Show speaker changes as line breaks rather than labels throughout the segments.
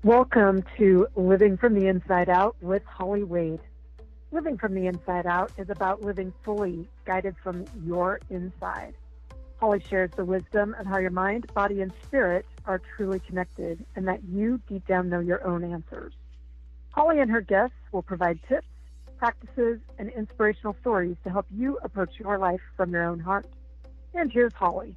Welcome to Living from the Inside Out with Holly Wade. Living from the Inside Out is about living fully, guided from your inside. Holly shares the wisdom of how your mind, body, and spirit are truly connected and that you deep down know your own answers. Holly and her guests will provide tips, practices, and inspirational stories to help you approach your life from your own heart. And here's Holly.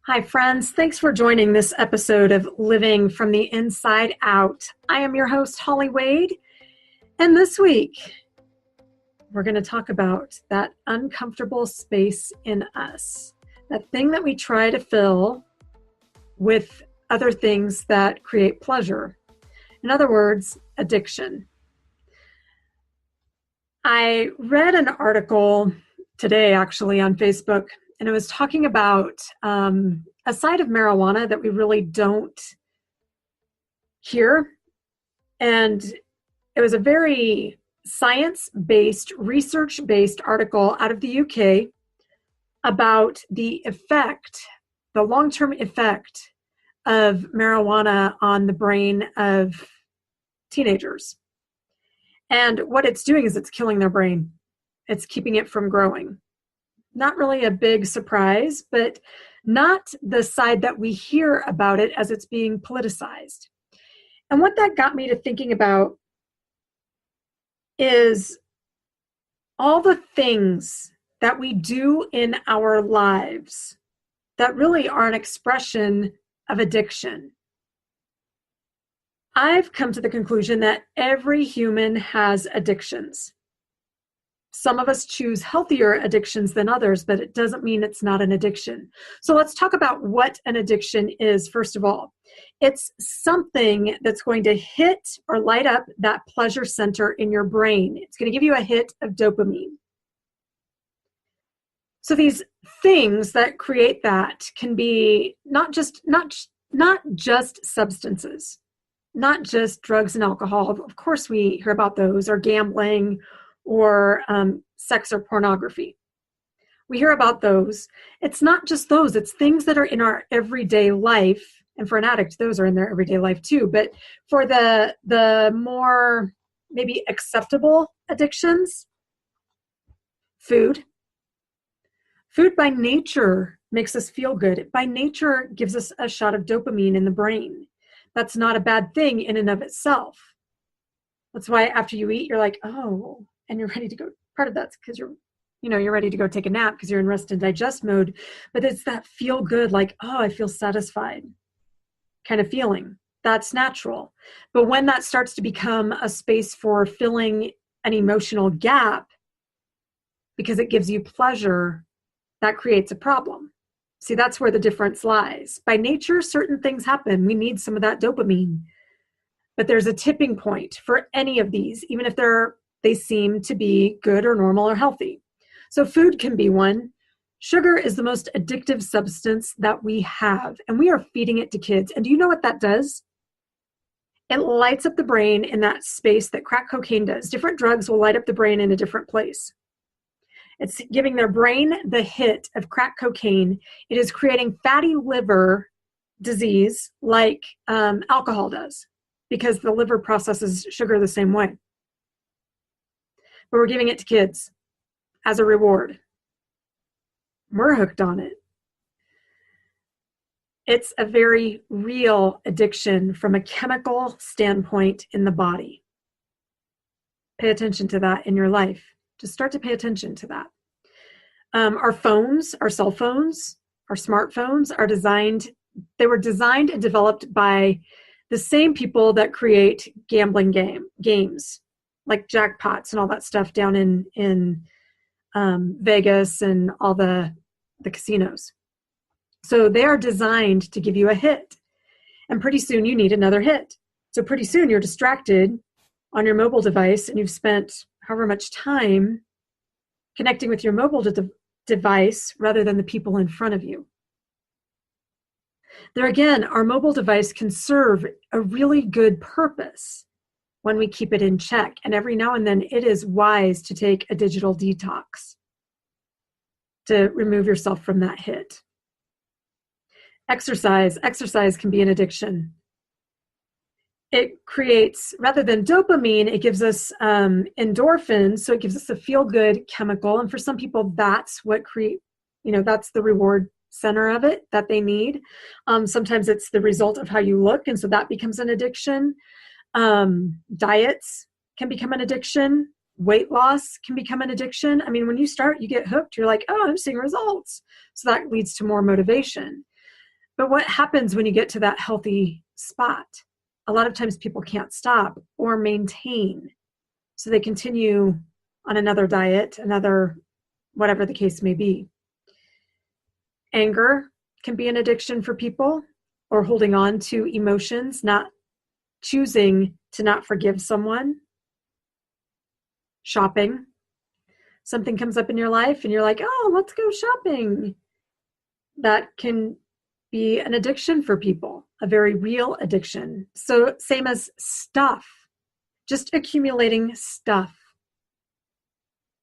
Hi, friends. Thanks for joining this episode of Living from the Inside Out. I am your host, Holly Wade, and this week we're going to talk about that uncomfortable space in us, that thing that we try to fill with other things that create pleasure. In other words, addiction. I read an article today, actually, on Facebook, and it was talking about a side of marijuana that we really don't hear. And it was a very science-based, research-based article out of the UK about the effect, the long-term effect of marijuana on the brain of teenagers. And what it's doing is it's killing their brain. It's keeping it from growing. Not really a big surprise, but not the side that we hear about it as it's being politicized. And what that got me to thinking about is all the things that we do in our lives that really are an expression of addiction. I've come to the conclusion that every human has addictions. Some of us choose healthier addictions than others, but it doesn't mean it's not an addiction. So let's talk about what an addiction is, first of all. It's something that's going to hit or light up that pleasure center in your brain. It's going to give you a hit of dopamine. So these things that create that can be not just substances, not just drugs and alcohol. Of course, we hear about those, or gambling, or sex or pornography. We hear about those. It's not just those, it's things that are in our everyday life. And for an addict, those are in their everyday life too. But for the more maybe acceptable addictions, food. Food by nature makes us feel good. It by nature gives us a shot of dopamine in the brain. That's not a bad thing in and of itself. That's why after you eat, you're like, oh, and you're ready to go. Part of that's because you're ready to go take a nap because you're in rest and digest mode. But it's that feel good, like, oh, I feel satisfied kind of feeling. That's natural. But when that starts to become a space for filling an emotional gap because it gives you pleasure, that creates a problem. See, that's where the difference lies. By nature, certain things happen. We need some of that dopamine. But there's a tipping point for any of these, even if they seem to be good or normal or healthy. So food can be one. Sugar is the most addictive substance that we have, and we are feeding it to kids. And do you know what that does? It lights up the brain in that space that crack cocaine does. Different drugs will light up the brain in a different place. It's giving their brain the hit of crack cocaine. It is creating fatty liver disease like alcohol does, because the liver processes sugar the same way. But we're giving it to kids as a reward. We're hooked on it. It's a very real addiction from a chemical standpoint in the body. Pay attention to that in your life. Just start to pay attention to that. Our phones, our cell phones, our smartphones they were designed and developed by the same people that create gambling games, like jackpots and all that stuff down in Vegas and all the casinos. So they are designed to give you a hit. And pretty soon you need another hit. So pretty soon you're distracted on your mobile device and you've spent however much time connecting with your mobile device rather than the people in front of you. There again, our mobile device can serve a really good purpose. when we keep it in check. And every now and then it is wise to take a digital detox to remove yourself from that hit. Exercise can be an addiction. It creates, rather than dopamine, it gives us endorphins. So it gives us a feel-good chemical. And for some people, that's what that's the reward center of it that they need. Sometimes it's the result of how you look. And so that becomes an addiction. Diets can become an addiction. Weight loss can become an addiction. I mean, when you start, you get hooked. You're like, oh, I'm seeing results. So that leads to more motivation. But what happens when you get to that healthy spot? A lot of times people can't stop or maintain. So they continue on another diet, another, whatever the case may be. Anger can be an addiction for people, or holding on to emotions, not choosing to not forgive someone. Shopping. Something comes up in your life and you're like, oh, let's go shopping. That can be an addiction for people, a very real addiction. So same as stuff, just accumulating stuff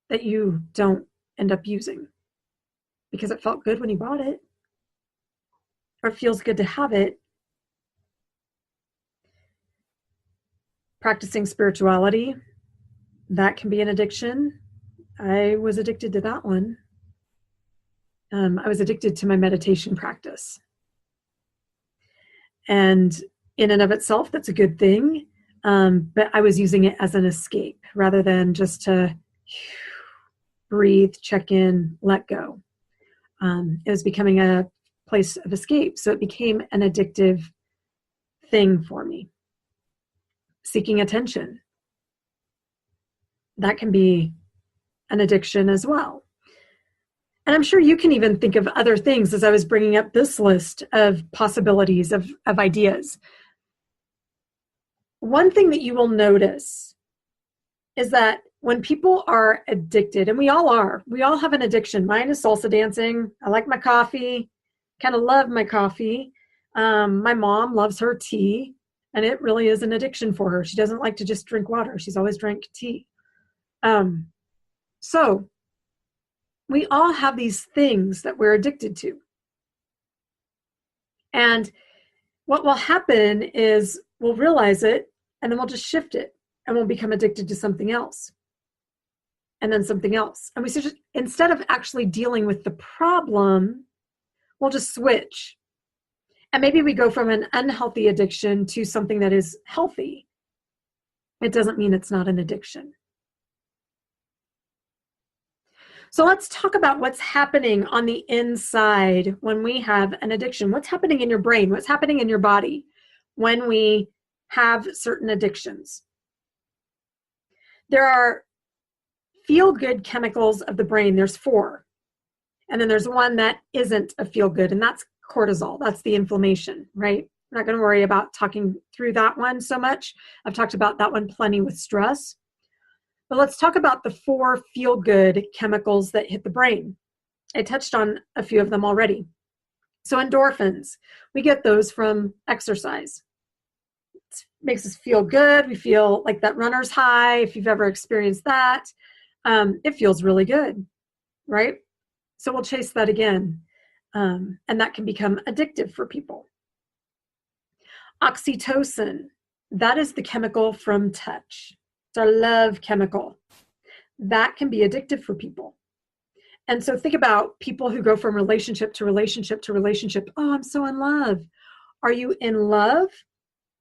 that you don't end up using because it felt good when you bought it, or it feels good to have it. Practicing spirituality, that can be an addiction. I was addicted to that one. I was addicted to my meditation practice. And in and of itself, that's a good thing. But I was using it as an escape rather than just to breathe, check in, let go. It was becoming a place of escape. So it became an addictive thing for me. Seeking attention. That can be an addiction as well. And I'm sure you can even think of other things as I was bringing up this list of possibilities of ideas. One thing that you will notice is that when people are addicted, and we all have an addiction. Mine is salsa dancing. I like my coffee, kind of love my coffee. My mom loves her tea, and it really is an addiction for her. She doesn't like to just drink water. She's always drank tea. So we all have these things that we're addicted to. And what will happen is we'll realize it, and then we'll just shift it, and we'll become addicted to something else, and then something else. And we just, instead of actually dealing with the problem, we'll just switch. And maybe we go from an unhealthy addiction to something that is healthy. It doesn't mean it's not an addiction. So let's talk about what's happening on the inside when we have an addiction. What's happening in your brain? What's happening in your body when we have certain addictions? There are feel-good chemicals of the brain. There's 4. And then there's one that isn't a feel-good, and that's cortisol. That's the inflammation, right? I'm not going to worry about talking through that one so much. I've talked about that one plenty with stress. But let's talk about the 4 feel-good chemicals that hit the brain. I touched on a few of them already. So endorphins, we get those from exercise. It makes us feel good. We feel like that runner's high. If you've ever experienced that, it feels really good, right? So we'll chase that again. And that can become addictive for people. Oxytocin, that is the chemical from touch. It's our love chemical. That can be addictive for people. And so think about people who go from relationship to relationship to relationship. Oh, I'm so in love. Are you in love?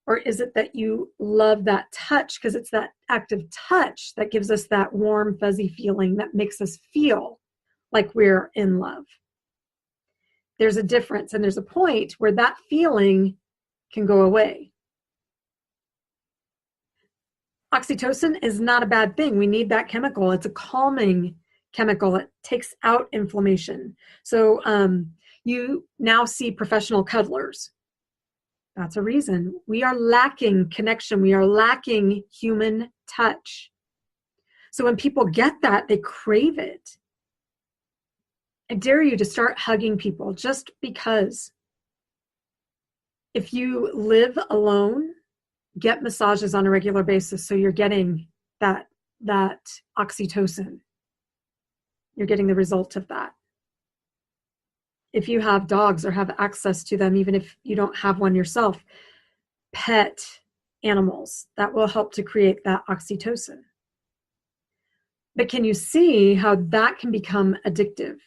Or is it that you love that touch because it's that active touch that gives us that warm, fuzzy feeling that makes us feel like we're in love? There's a difference, and there's a point where that feeling can go away. Oxytocin is not a bad thing. We need that chemical. It's a calming chemical. It takes out inflammation. So you now see professional cuddlers. That's a reason. We are lacking connection. We are lacking human touch. So when people get that, they crave it. I dare you to start hugging people just because. If you live alone, get massages on a regular basis so you're getting that oxytocin. You're getting the result of that. If you have dogs or have access to them, even if you don't have one yourself, pet animals, that will help to create that oxytocin. But can you see how that can become addictive?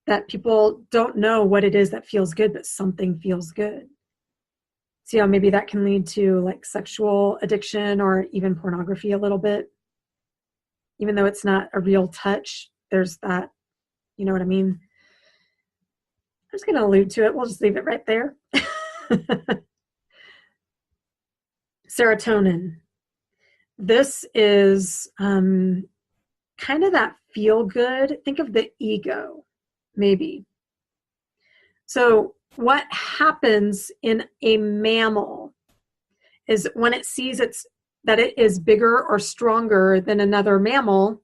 That people don't know what it is that feels good, but something feels good. See how maybe that can lead to like sexual addiction or even pornography a little bit. Even though it's not a real touch, there's that, you know what I mean? I'm just going to allude to it. We'll just leave it right there. Serotonin. This is kind of that feel good. Think of the ego, maybe. So what happens in a mammal is when it sees that it is bigger or stronger than another mammal,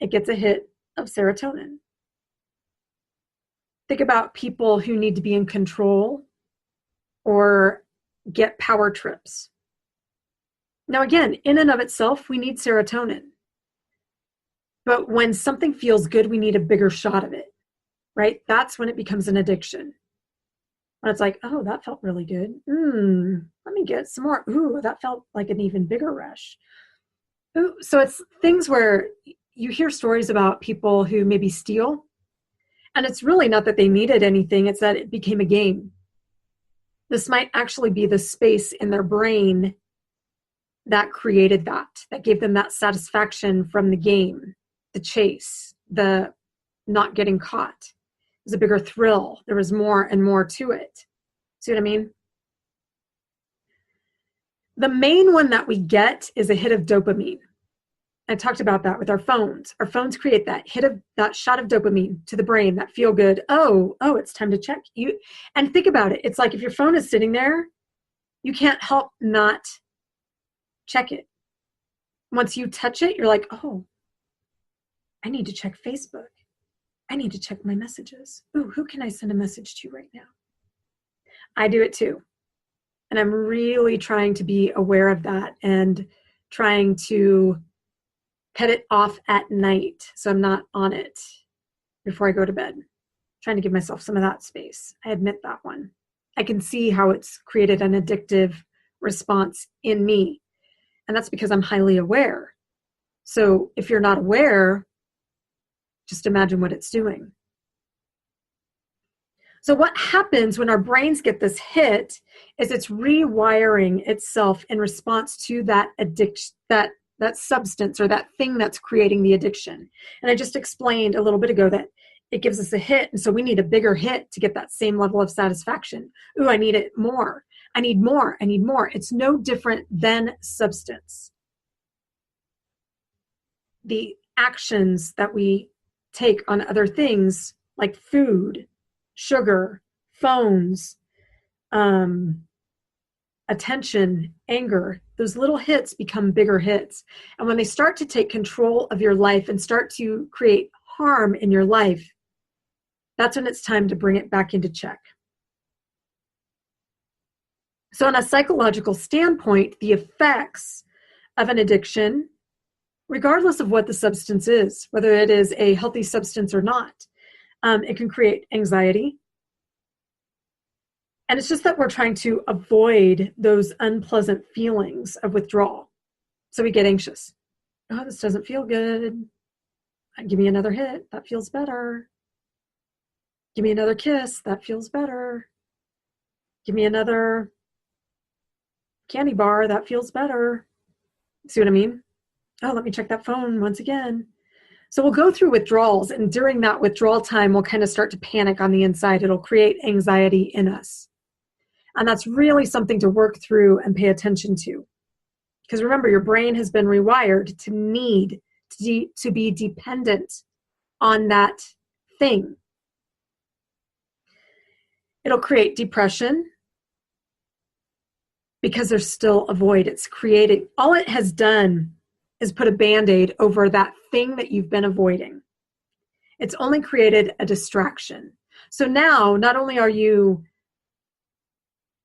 it gets a hit of serotonin. Think about people who need to be in control or get power trips. Now, again, in and of itself, we need serotonin. But when something feels good, we need a bigger shot of it, right? That's when it becomes an addiction. When it's like, oh, that felt really good. Let me get some more. Ooh, that felt like an even bigger rush. Ooh, so it's things where you hear stories about people who maybe steal. And it's really not that they needed anything. It's that it became a game. This might actually be the space in their brain that created that gave them that satisfaction from the game, the chase, the not getting caught. It was a bigger thrill. There was more and more to it. See what I mean? The main one that we get is a hit of dopamine. I talked about that with our phones. Our phones create that shot of dopamine to the brain, that feel good. Oh, it's time to check you. And think about it. It's like if your phone is sitting there, you can't help not check it. Once you touch it, you're like, oh, I need to check Facebook. I need to check my messages. Ooh, who can I send a message to right now? I do it too. And I'm really trying to be aware of that and trying to cut it off at night so I'm not on it before I go to bed. Trying to give myself some of that space. I admit that one. I can see how it's created an addictive response in me. And that's because I'm highly aware. So if you're not aware, just imagine what it's doing. So what happens when our brains get this hit is it's rewiring itself in response to that addiction, that substance or that thing that's creating the addiction. And I just explained a little bit ago that it gives us a hit. And so we need a bigger hit to get that same level of satisfaction. Ooh, I need it more. I need more. I need more. It's no different than substance. The actions that we take on other things like food, sugar, phones, attention, anger, those little hits become bigger hits. And when they start to take control of your life and start to create harm in your life, that's when it's time to bring it back into check. So on a psychological standpoint, the effects of an addiction, regardless of what the substance is, whether it is a healthy substance or not, it can create anxiety. And it's just that we're trying to avoid those unpleasant feelings of withdrawal. So we get anxious. Oh, this doesn't feel good. Give me another hit. That feels better. Give me another kiss. That feels better. Give me another candy bar. That feels better. See what I mean? Oh, let me check that phone once again. So we'll go through withdrawals, and during that withdrawal time, we'll kind of start to panic on the inside. It'll create anxiety in us. And that's really something to work through and pay attention to. Because remember, your brain has been rewired to need to be dependent on that thing. It'll create depression because there's still a void. It's created, all it has done is put a Band-Aid over that thing that you've been avoiding. It's only created a distraction. So now, not only are you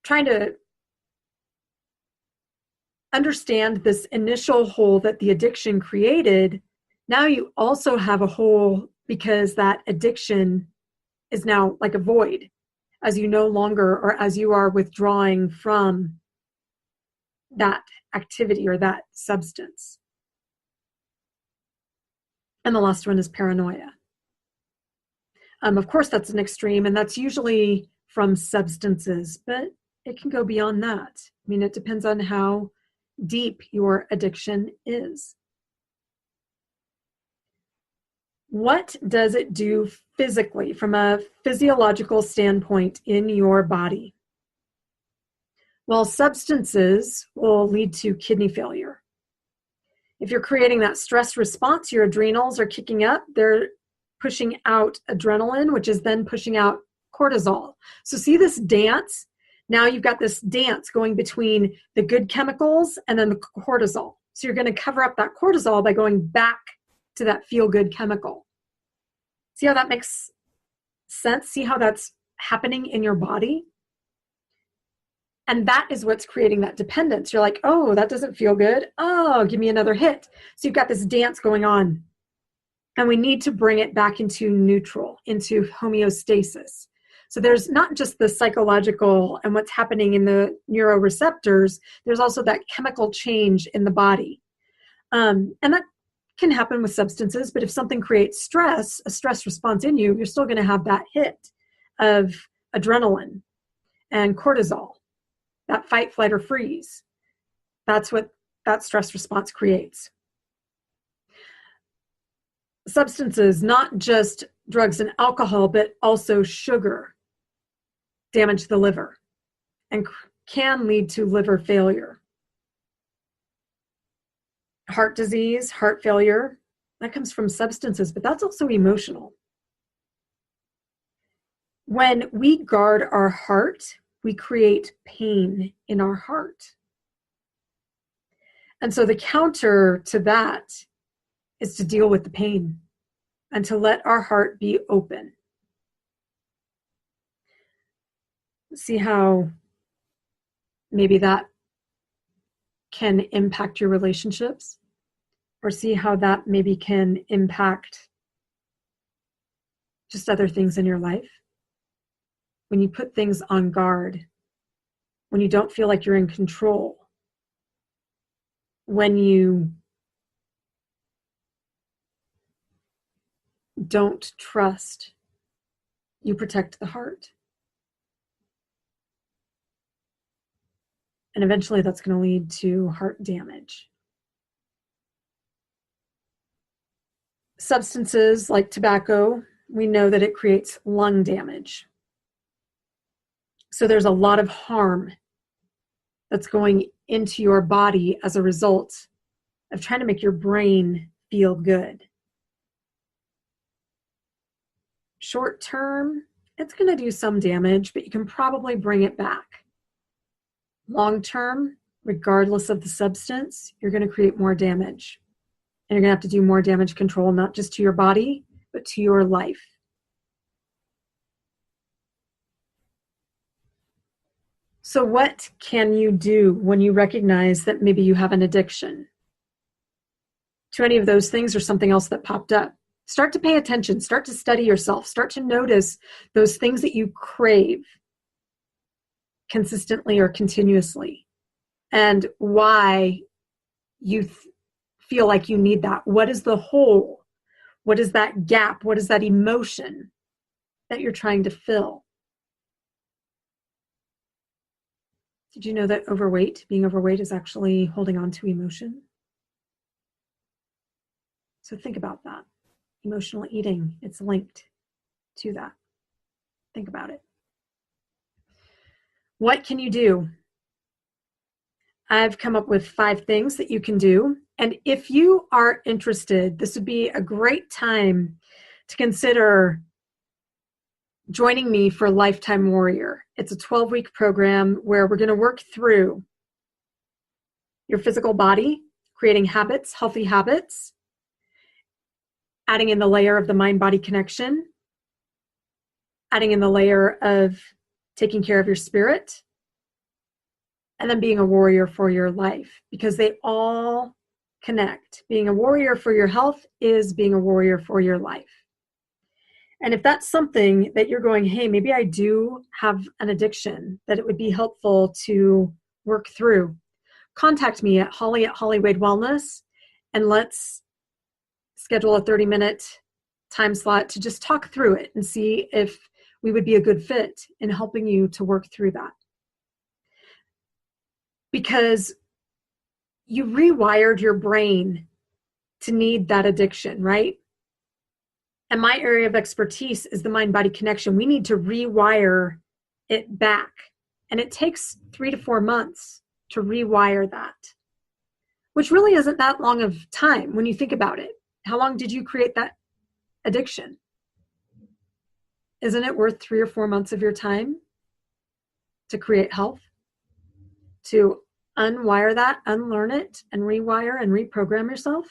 trying to understand this initial hole that the addiction created, now you also have a hole because that addiction is now like a void as you no longer, or as you are withdrawing from that activity or that substance. And the last one is paranoia. Of course, that's an extreme, and that's usually from substances, but it can go beyond that. I mean, it depends on how deep your addiction is. What does it do physically, from a physiological standpoint in your body? Well, substances will lead to kidney failure. If you're creating that stress response, your adrenals are kicking up. They're pushing out adrenaline, which is then pushing out cortisol. So see this dance? Now you've got this dance going between the good chemicals and then the cortisol. So you're going to cover up that cortisol by going back to that feel-good chemical. See how that makes sense? See how that's happening in your body? And that is what's creating that dependence. You're like, oh, that doesn't feel good. Oh, give me another hit. So you've got this dance going on. And we need to bring it back into neutral, into homeostasis. So there's not just the psychological and what's happening in the neuroreceptors, there's also that chemical change in the body. And that can happen with substances, but if something creates stress, a stress response in you, you're still going to have that hit of adrenaline and cortisol, that fight, flight, or freeze. That's what that stress response creates. Substances, not just drugs and alcohol, but also sugar, damage the liver and can lead to liver failure. Heart disease, heart failure, that comes from substances, but that's also emotional. When we guard our heart, we create pain in our heart. And so the counter to that is to deal with the pain and to let our heart be open. See how maybe that can impact your relationships, or see how that maybe can impact just other things in your life. When you put things on guard, when you don't feel like you're in control, when you don't trust, you protect the heart. And eventually that's going to lead to heart damage. Substances like tobacco, we know that it creates lung damage. So there's a lot of harm that's going into your body as a result of trying to make your brain feel good. Short term, it's going to do some damage, but you can probably bring it back. Long term, regardless of the substance, you're going to create more damage. And you're going to have to do more damage control, not just to your body, but to your life. So what can you do when you recognize that maybe you have an addiction to any of those things or something else that popped up? Start to pay attention, start to study yourself, start to notice those things that you crave consistently or continuously, and why you feel like you need that. What is the hole? What is that gap? What is that emotion that you're trying to fill? Did you know that being overweight is actually holding on to emotion? So think about that. Emotional eating, it's linked to that. Think about it. What can you do? I've come up with 5 things that you can do. And if you are interested, this would be a great time to consider joining me for Lifetime Warrior. It's a 12-week program where we're going to work through your physical body, creating habits, healthy habits, adding in the layer of the mind-body connection, adding in the layer of taking care of your spirit, and then being a warrior for your life, because they all connect. Being a warrior for your health is being a warrior for your life. And if that's something that you're going, hey, maybe I do have an addiction that it would be helpful to work through, contact me at Holly@Hollywade Wellness, and let's schedule a 30-minute time slot to just talk through it and see if we would be a good fit in helping you to work through that. Because you rewired your brain to need that addiction, right? And my area of expertise is the mind-body connection. We need to rewire it back. And it takes 3 to 4 months to rewire that, which really isn't that long of time when you think about it. How long did you create that addiction? Isn't it worth 3 or 4 months of your time to create health? To unwire that, unlearn it, and rewire and reprogram yourself?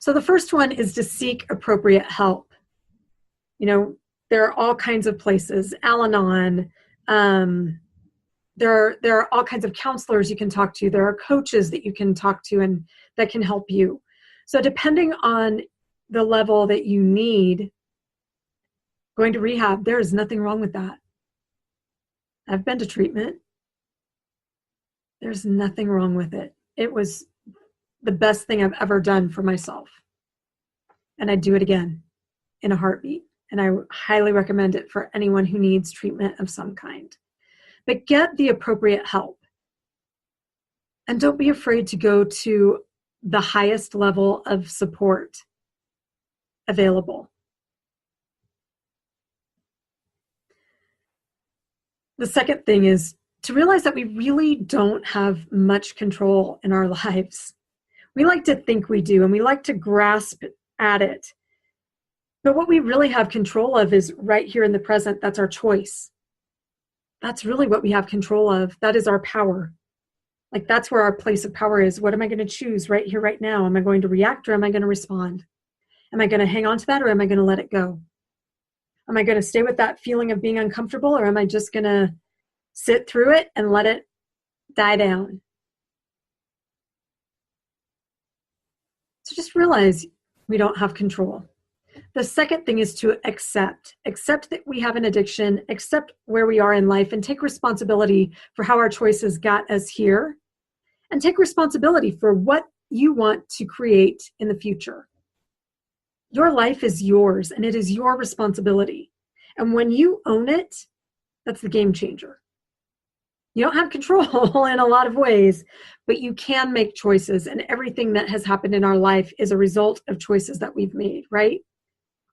So the first one is to seek appropriate help. You know, there are all kinds of places, Al-Anon, there are all kinds of counselors you can talk to. There are coaches that you can talk to and that can help you. So depending on the level that you need, going to rehab, there is nothing wrong with that. I've been to treatment. There's nothing wrong with it. It was the best thing I've ever done for myself. And I'd do it again in a heartbeat. And I highly recommend it for anyone who needs treatment of some kind. But get the appropriate help. And don't be afraid to go to the highest level of support available. The second thing is to realize that we really don't have much control in our lives. We like to think we do, and we like to grasp at it. But what we really have control of is right here in the present. That's our choice. That's really what we have control of. That is our power. Like, that's where our place of power is. What am I going to choose right here, right now? Am I going to react or am I going to respond? Am I going to hang on to that or am I going to let it go? Am I going to stay with that feeling of being uncomfortable, or am I just going to sit through it and let it die down? So just realize we don't have control. The second thing is to accept that we have an addiction, accept where we are in life, and take responsibility for how our choices got us here, and take responsibility for what you want to create in the future. Your life is yours, and it is your responsibility. And when you own it, that's the game changer. You don't have control in a lot of ways, but you can make choices, and everything that has happened in our life is a result of choices that we've made, right?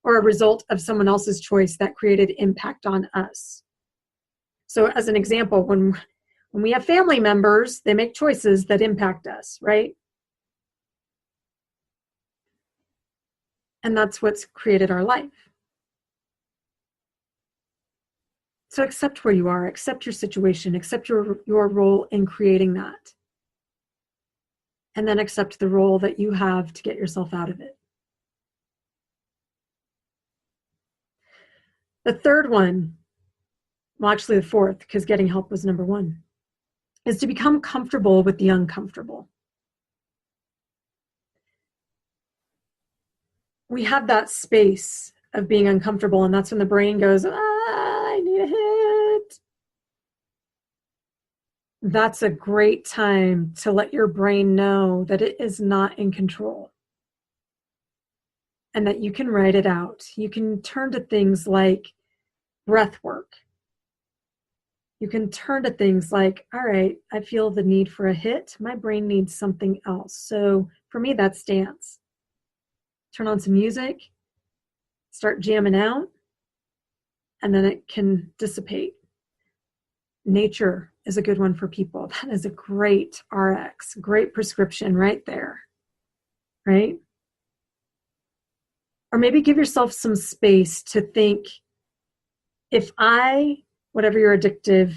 Or a result of someone else's choice that created impact on us. So as an example, when we have family members, they make choices that impact us, right? And that's what's created our life. So accept where you are, accept your situation, accept your role in creating that. And then accept the role that you have to get yourself out of it. The third one, well, actually the fourth, because getting help was number one, is to become comfortable with the uncomfortable. We have that space of being uncomfortable, and that's when the brain goes, I need a hit. That's a great time to let your brain know that it is not in control and that you can write it out. You can turn to things like breath work. You can turn to things like, all right, I feel the need for a hit. My brain needs something else. So for me, that's dance. Turn on some music, start jamming out, and then it can dissipate. Nature is a good one for people. That is a great RX, great prescription right there, right? Or maybe give yourself some space to think, whatever your addictive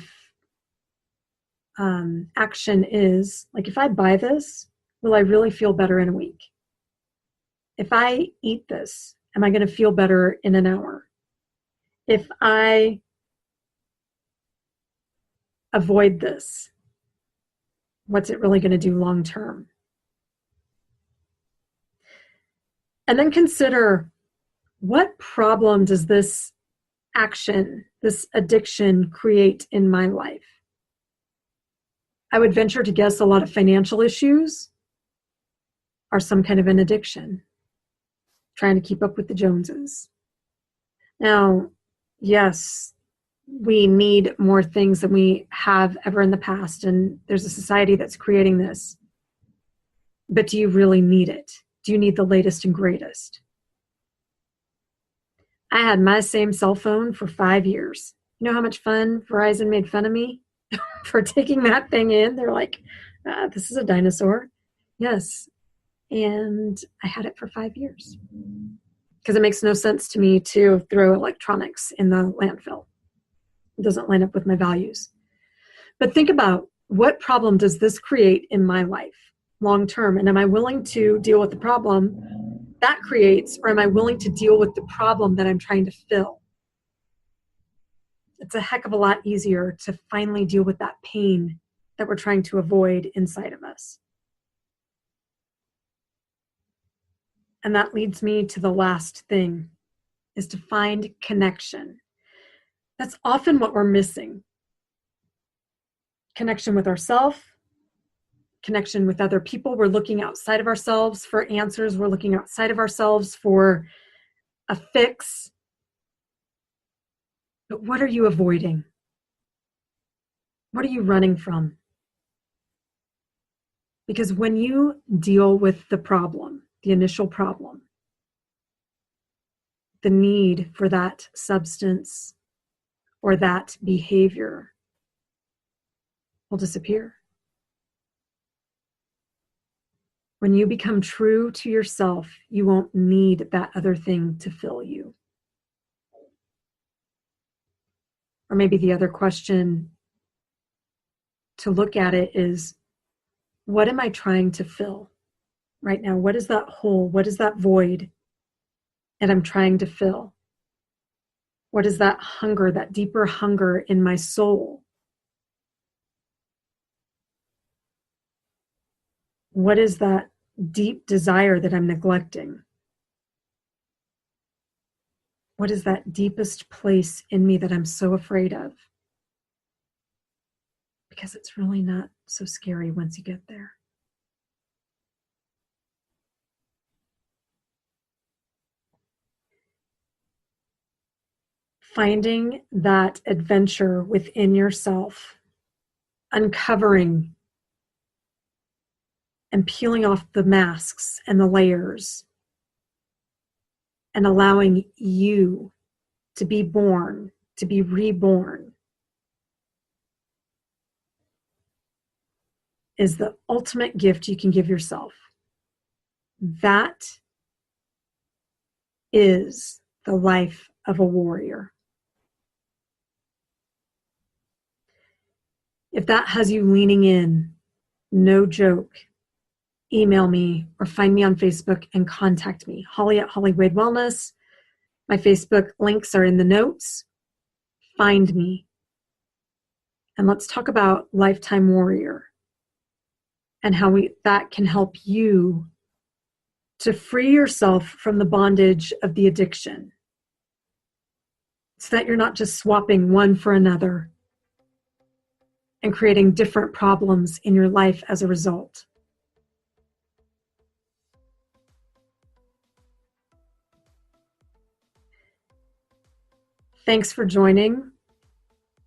action is, like, if I buy this, will I really feel better in a week? If I eat this, am I going to feel better in an hour? If I avoid this? What's it really going to do long term? And then consider, what problem does this action, this addiction, create in my life? I would venture to guess a lot of financial issues are some kind of an addiction, trying to keep up with the Joneses. Now, yes, we need more things than we have ever in the past, and there's a society that's creating this. But do you really need it? Do you need the latest and greatest? I had my same cell phone for 5 years. You know how much fun Verizon made fun of me for taking that thing in? They're like, this is a dinosaur. Yes. And I had it for 5 years because it makes no sense to me to throw electronics in the landfill. It doesn't line up with my values. But think about, what problem does this create in my life long term? And am I willing to deal with the problem that creates, or am I willing to deal with the problem that I'm trying to fill? It's a heck of a lot easier to finally deal with that pain that we're trying to avoid inside of us. And that leads me to the last thing, is to find connection. That's often what we're missing. Connection with ourselves, connection with other people. We're looking outside of ourselves for answers. We're looking outside of ourselves for a fix. But what are you avoiding? What are you running from? Because when you deal with the problem, the initial problem, the need for that substance or that behavior will disappear. When you become true to yourself, you won't need that other thing to fill you. Or maybe the other question to look at it is, what am I trying to fill right now? What is that hole? What is that void that I'm trying to fill? What is that hunger, that deeper hunger in my soul? What is that deep desire that I'm neglecting? What is that deepest place in me that I'm so afraid of? Because it's really not so scary once you get there. Finding that adventure within yourself, uncovering and peeling off the masks and the layers, and allowing you to be born, to be reborn, is the ultimate gift you can give yourself. That is the life of a warrior. If that has you leaning in, no joke, email me or find me on Facebook and contact me. Holly at Holly Wade Wellness. My Facebook links are in the notes. Find me. And let's talk about Lifetime Warrior and how that can help you to free yourself from the bondage of the addiction, so that you're not just swapping one for another and creating different problems in your life as a result. Thanks for joining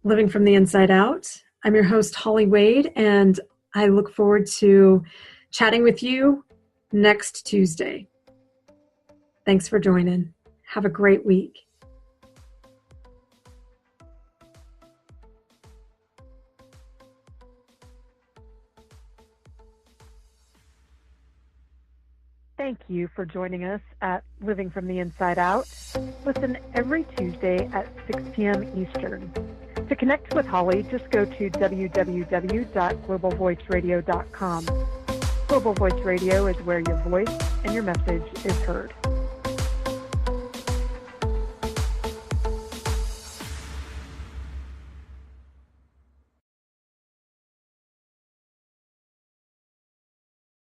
Living from the Inside Out. I'm your host, Holly Wade, and I look forward to chatting with you next Tuesday. Thanks for joining. Have a great week.
Thank you for joining us at Living from the Inside Out. Listen every Tuesday at 6 p.m. Eastern. To connect with Holly, just go to www.globalvoiceradio.com. Global Voice Radio is where your voice and your message is heard.